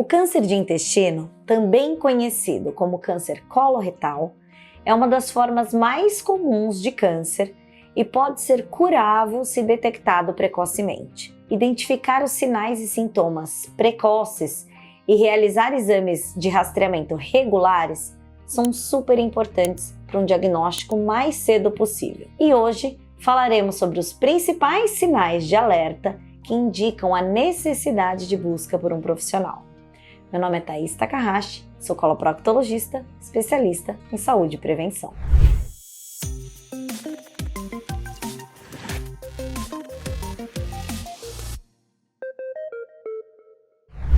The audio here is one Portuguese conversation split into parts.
O câncer de intestino, também conhecido como câncer coloretal, é uma das formas mais comuns de câncer e pode ser curável se detectado precocemente. Identificar os sinais e sintomas precoces e realizar exames de rastreamento regulares são super importantes para um diagnóstico mais cedo possível. E hoje falaremos sobre os principais sinais de alerta que indicam a necessidade de busca por um profissional. Meu nome é Thaís Takahashi, sou coloproctologista, especialista em saúde e prevenção.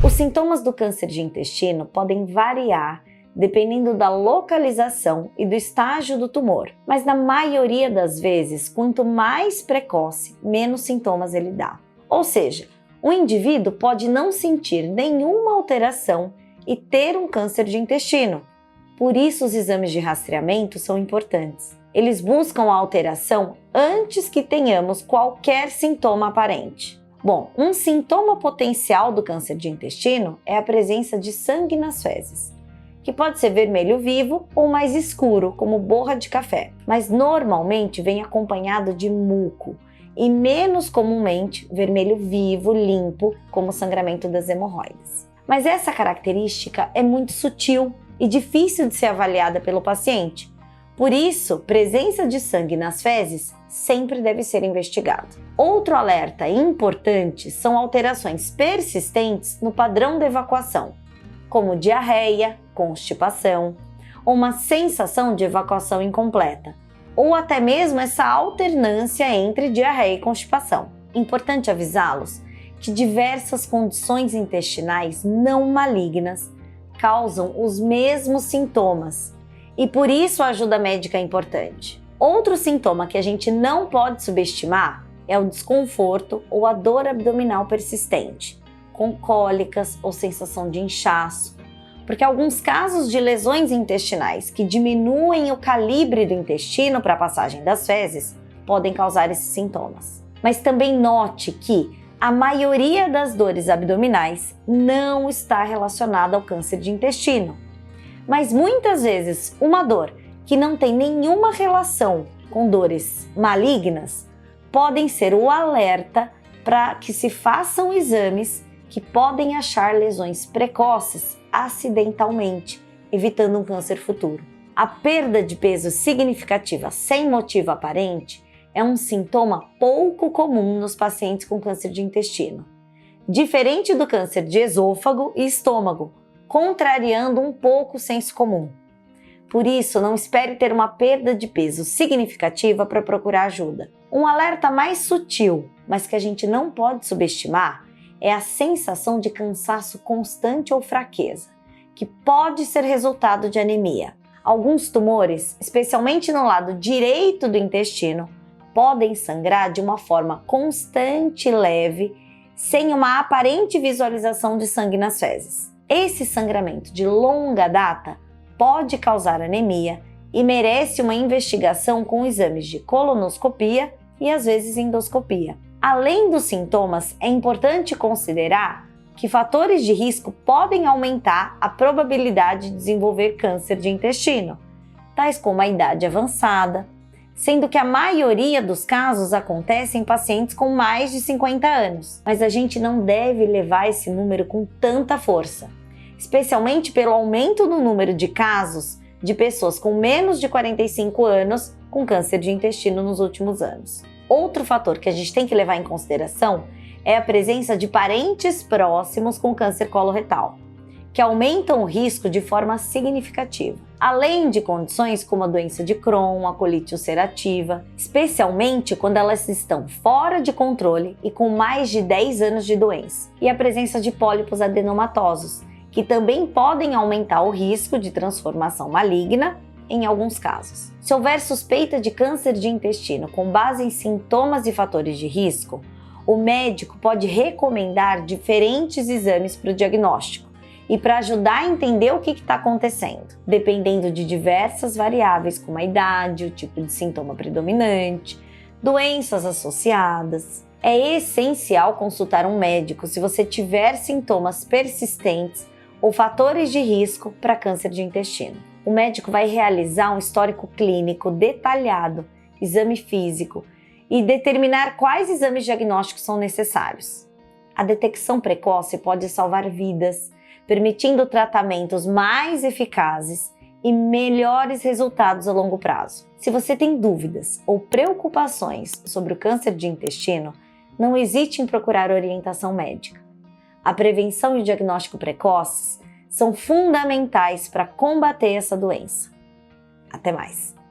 Os sintomas do câncer de intestino podem variar dependendo da localização e do estágio do tumor, mas na maioria das vezes, quanto mais precoce, menos sintomas ele dá. Ou seja, o indivíduo pode não sentir nenhuma alteração e ter um câncer de intestino. Por isso os exames de rastreamento são importantes. Eles buscam a alteração antes que tenhamos qualquer sintoma aparente. Bom, um sintoma potencial do câncer de intestino é a presença de sangue nas fezes, que pode ser vermelho vivo ou mais escuro, como borra de café, mas normalmente vem acompanhado de muco e menos comumente vermelho vivo, limpo, como sangramento das hemorroidas. Mas essa característica é muito sutil e difícil de ser avaliada pelo paciente. Por isso, presença de sangue nas fezes sempre deve ser investigado. Outro alerta importante são alterações persistentes no padrão da evacuação, como diarreia, constipação, ou uma sensação de evacuação incompleta, ou até mesmo essa alternância entre diarreia e constipação. Importante avisá-los que diversas condições intestinais não malignas causam os mesmos sintomas e por isso a ajuda médica é importante. Outro sintoma que a gente não pode subestimar é o desconforto ou a dor abdominal persistente, com cólicas ou sensação de inchaço, porque alguns casos de lesões intestinais que diminuem o calibre do intestino para a passagem das fezes podem causar esses sintomas. Mas também note que a maioria das dores abdominais não está relacionada ao câncer de intestino. Mas muitas vezes uma dor que não tem nenhuma relação com dores malignas podem ser o alerta para que se façam exames que podem achar lesões precoces acidentalmente, evitando um câncer futuro. A perda de peso significativa sem motivo aparente é um sintoma pouco comum nos pacientes com câncer de intestino, diferente do câncer de esôfago e estômago, contrariando um pouco o senso comum. Por isso, não espere ter uma perda de peso significativa para procurar ajuda. Um alerta mais sutil, mas que a gente não pode subestimar, é a sensação de cansaço constante ou fraqueza, que pode ser resultado de anemia. Alguns tumores, especialmente no lado direito do intestino, podem sangrar de uma forma constante e leve, sem uma aparente visualização de sangue nas fezes. Esse sangramento de longa data pode causar anemia e merece uma investigação com exames de colonoscopia e às vezes endoscopia. Além dos sintomas, é importante considerar que fatores de risco podem aumentar a probabilidade de desenvolver câncer de intestino, tais como a idade avançada, sendo que a maioria dos casos acontece em pacientes com mais de 50 anos. Mas a gente não deve levar esse número com tanta força, especialmente pelo aumento no número de casos de pessoas com menos de 45 anos com câncer de intestino nos últimos anos. Outro fator que a gente tem que levar em consideração é a presença de parentes próximos com câncer coloretal, que aumentam o risco de forma significativa, além de condições como a doença de Crohn, a colite ulcerativa, especialmente quando elas estão fora de controle e com mais de 10 anos de doença, e a presença de pólipos adenomatosos, que também podem aumentar o risco de transformação maligna em alguns casos. Se houver suspeita de câncer de intestino com base em sintomas e fatores de risco, o médico pode recomendar diferentes exames para o diagnóstico e para ajudar a entender o que está acontecendo, dependendo de diversas variáveis como a idade, o tipo de sintoma predominante, doenças associadas. É essencial consultar um médico se você tiver sintomas persistentes ou fatores de risco para câncer de intestino. O médico vai realizar um histórico clínico detalhado, exame físico e determinar quais exames diagnósticos são necessários. A detecção precoce pode salvar vidas, permitindo tratamentos mais eficazes e melhores resultados a longo prazo. Se você tem dúvidas ou preocupações sobre o câncer de intestino, não hesite em procurar orientação médica. A prevenção e o diagnóstico precoces são fundamentais para combater essa doença. Até mais!